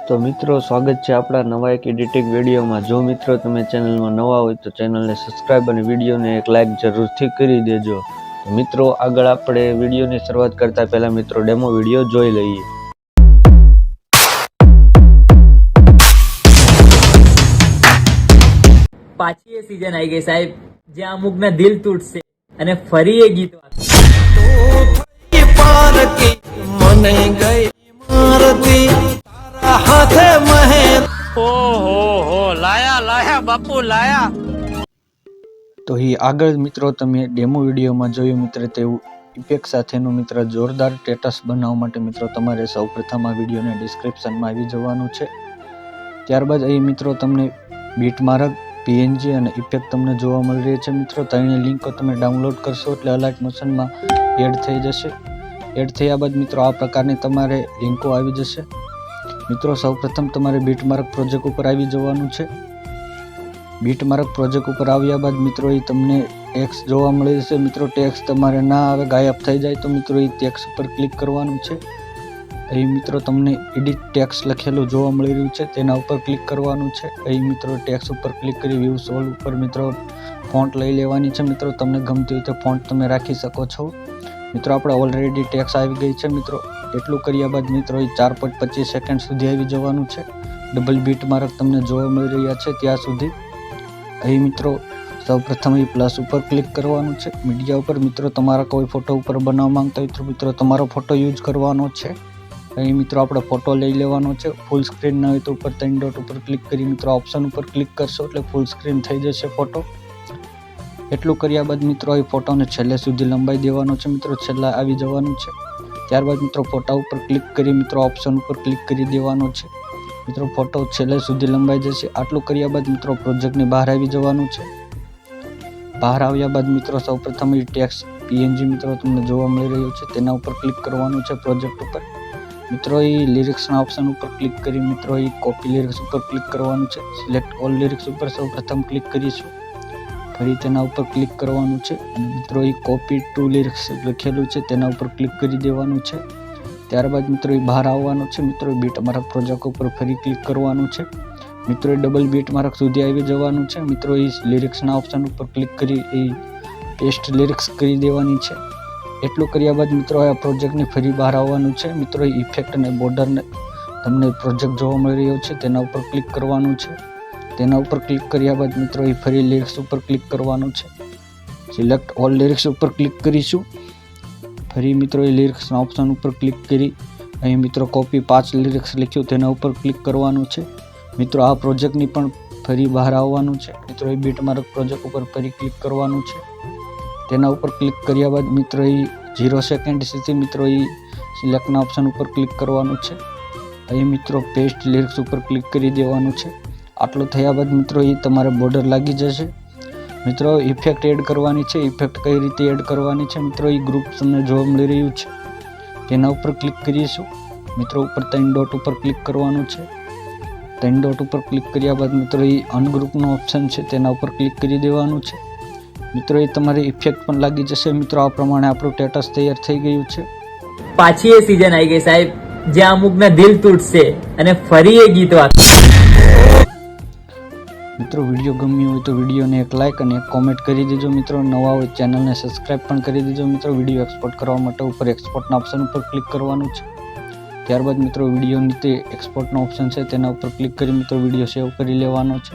તો મિત્રો સ્વાગત છે આપણા નવા એક એડિટિંગ વિડીયોમાં। જો મિત્રો તમે ચેનલમાં નવા હોય તો ચેનલને સબસ્ક્રાઇબ અને વિડીયોને એક લાઇક જરૂરથી કરી દેજો। તો મિત્રો આગળ આપણે વિડીયોની શરૂઆત કરતા પહેલા મિત્રો ડેમો વિડીયો જોઈ લઈએ। પાછી એ સીઝન આવી ગઈ સાહેબ જ્યાં અમુકના દિલ તૂટશે અને ફરી એ ગીત મને ગઈ મારતી તારા હાથે મહે ઓહો લાયા લાયા બાપુ લાયા। તો ही આગળ મિત્રો તમે ડેમો વિડીયોમાં જોયું મિત્રો તેવું ઇફેક્ટ સાથેનું મિત્ર જોરદાર સ્ટેટસ બનાવવા માટે મિત્રો તમારે સૌપ્રથમ આ વિડીયોને ડિસ્ક્રિપ્શનમાં આવી જવાનું છે। ત્યારબાદ અહીં મિત્રો તમને બીટમાર્ક PNG અને ઇફેક્ટ તમને જોવા મળી રહી છે મિત્રો। ત્રણેય લિંકો તમે ડાઉનલોડ કરશો એટલે અલાઇટ મોશનમાં એડ થઈ જશે। એડ થયા બાદ મિત્રો આ પ્રકારની તમારે લિંકો આવી જશે મિત્રો। સૌપ્રથમ તમારે બીટમાર્ક પ્રોજેક્ટ ઉપર આવી જવાનું છે। બીટમાર્ક પ્રોજેક્ટ ઉપર આવ્યા બાદ મિત્રો એ તમને ટેક્સ્ટ જોવા મળી જશે મિત્રો। ટેક્સ્ટ તમારે ના આવે ગાયબ થઈ જાય તો મિત્રો એ ટેક્સ્ટ ઉપર ક્લિક કરવાનું છે। અહીં મિત્રો તમને એડિટ ટેક્સ્ટ લખેલું જોવા મળી રહ્યું છે તેના ઉપર ક્લિક કરવાનું છે। અહીં મિત્રો ટેક્સ્ટ ઉપર ક્લિક કરી વ્યૂ સોલ્વ ઉપર મિત્રો ફોન્ટ લઈ લેવાની છે મિત્રો। તમને ગમતી હોય તો ફોન્ટ તમે રાખી શકો છો મિત્રો। આપણે ઓલરેડી ટેક્સ્ટ આવી ગઈ છે મિત્રો। એટલું કર્યા બાદ મિત્રો એ 4.25 સેકન્ડ સુધી આવી જવાનું છે। ડબલ બીટમાર્ક તમને જોવા મળી રહ્યા છે ત્યાં સુધી। અહીં મિત્રો સૌપ્રથમ એ પ્લસ ઉપર ક્લિક કરવાનું છે। મીડિયા ઉપર મિત્રો તમારા કોઈ ફોટો ઉપર બનાવવા માંગતા હોય તો મિત્રો તમારો ફોટો યુઝ કરવાનો છે। અહીં મિત્રો આપણે ફોટો લઈ લેવાનો છે। ફૂલ સ્ક્રીન ન હોય તો ઉપર 3 ડોટ ઉપર ક્લિક કરી મિત્રો ઓપ્શન ઉપર ક્લિક કરશો એટલે ફૂલ સ્ક્રીન થઈ જશે ફોટો। એટલું કર્યા બાદ મિત્રો એ ફોટોને છેલ્લે સુધી લંબાઈ દેવાનો છે મિત્રો। છેલ્લા આવી જવાનું છે। ત્યારબાદ મિત્રો ફોટા ઉપર ક્લિક કરી મિત્રો ઓપ્શન ઉપર ક્લિક કરી દેવાનો છે મિત્રો। ફોટો છેલ્લે સુધી લંબાઈ જશે। આટલું કર્યા બાદ મિત્રો પ્રોજેક્ટની બહાર આવી જવાનું છે। બહાર આવ્યા બાદ મિત્રો સૌપ્રથમ એ ટેક્સ્ટ PNG મિત્રો તમને જોવા મળી રહ્યો છે તેના ઉપર ક્લિક કરવાનું છે પ્રોજેક્ટ ઉપર મિત્રો। એ લિરિક્સના ઓપ્શન ઉપર ક્લિક કરી મિત્રો એ કોપી લિરિક્સ ઉપર ક્લિક કરવાનું છે। સિલેક્ટ ઓલ લિરિક્સ ઉપર સૌપ્રથમ ક્લિક કરીશું। ફરી તેના ઉપર ક્લિક કરવાનું છે અને મિત્રો એ કોપી ટુ લિરિક્સ લખેલું છે તેના ઉપર ક્લિક કરી દેવાનું છે। ત્યારબાદ મિત્રો એ બહાર આવવાનું છે મિત્રો। બીટમાર્ક પ્રોજેક્ટ ઉપર ફરી ક્લિક કરવાનું છે મિત્રો। એ ડબલ બીટમાર્ક સુધી આવી જવાનું છે મિત્રો। એ લિરિક્સના ઓપ્શન ઉપર ક્લિક કરી એ પેસ્ટ લિરિક્સ કરી દેવાની છે। એટલું કર્યા બાદ મિત્રો આ પ્રોજેક્ટને ફરી બહાર આવવાનું છે મિત્રો। એ ઇફેક્ટ અને બોર્ડરને તમને પ્રોજેક્ટ જોવા મળી રહ્યો છે તેના ઉપર ક્લિક કરવાનું છે। તેના ઉપર ક્લિક કર્યા બાદ મિત્રો એ ફરી લિરિક્સ ઉપર ક્લિક કરવાનું છે। સિલેક્ટ ઓલ લિરિક્સ ઉપર ક્લિક કરીશું। ફરી મિત્રો એ લિરિક્સના ઓપ્શન ઉપર ક્લિક કરી અહીં મિત્રો કોપી 5 લિરિક્સ લખ્યું તેના ઉપર ક્લિક કરવાનું છે મિત્રો। આ પ્રોજેક્ટની પણ ફરી બહાર આવવાનું છે મિત્રો। એ બીટમાર્ક પ્રોજેક્ટ ઉપર ફરી ક્લિક કરવાનું છે। તેના ઉપર ક્લિક કર્યા બાદ મિત્રો એ 0 સેકન્ડ સુધી મિત્રો એ સિલેક્ટના ઓપ્શન ઉપર ક્લિક કરવાનું છે। અહીં મિત્રો પેસ્ટ લિરિક્સ ઉપર ક્લિક કરી દેવાનું છે। આટલું થયા બાદ મિત્રો એ તમારે બોર્ડર લાગી જશે મિત્રો। ઇફેક્ટ એડ કરવાની છે। ઇફેક્ટ કઈ રીતે એડ કરવાની છે મિત્રો એ ગ્રુપ તમને જોવા મળી રહ્યું છે તેના ઉપર ક્લિક કરીશું મિત્રો। ઉપર 3 ડોટ ઉપર ક્લિક કરવાનું છે। 3 ડોટ ઉપર ક્લિક કર્યા બાદ મિત્રો એ અનગ્રુપનો ઓપ્શન છે તેના ઉપર ક્લિક કરી દેવાનું છે મિત્રો। એ તમારે ઇફેક્ટ પણ લાગી જશે મિત્રો। આ પ્રમાણે આપણું સ્ટેટસ તૈયાર થઈ ગયું છે। પાછી એ સીઝન આવી ગઈ સાહેબ જ્યાં અમુકના દિલ તૂટશે અને ફરી એ ગીત મિત્રો વિડીયો ગમ્યો હોય તો વિડીયોને એક લાઇક અને એક કોમેન્ટ કરી દેજો મિત્રો। નવા હોય ચેનલને સબસ્ક્રાઇબ પણ કરી દેજો મિત્રો। વિડીયો એક્સપોર્ટ કરવા માટે ઉપર એક્સપોર્ટના ઓપ્શન ઉપર ક્લિક કરવાનું છે। ત્યારબાદ મિત્રો વિડીયોની તે એક્સપોર્ટનો ઓપ્શન છે તેના ઉપર ક્લિક કરી મિત્રો વિડીયો સેવ કરી લેવાનો છે।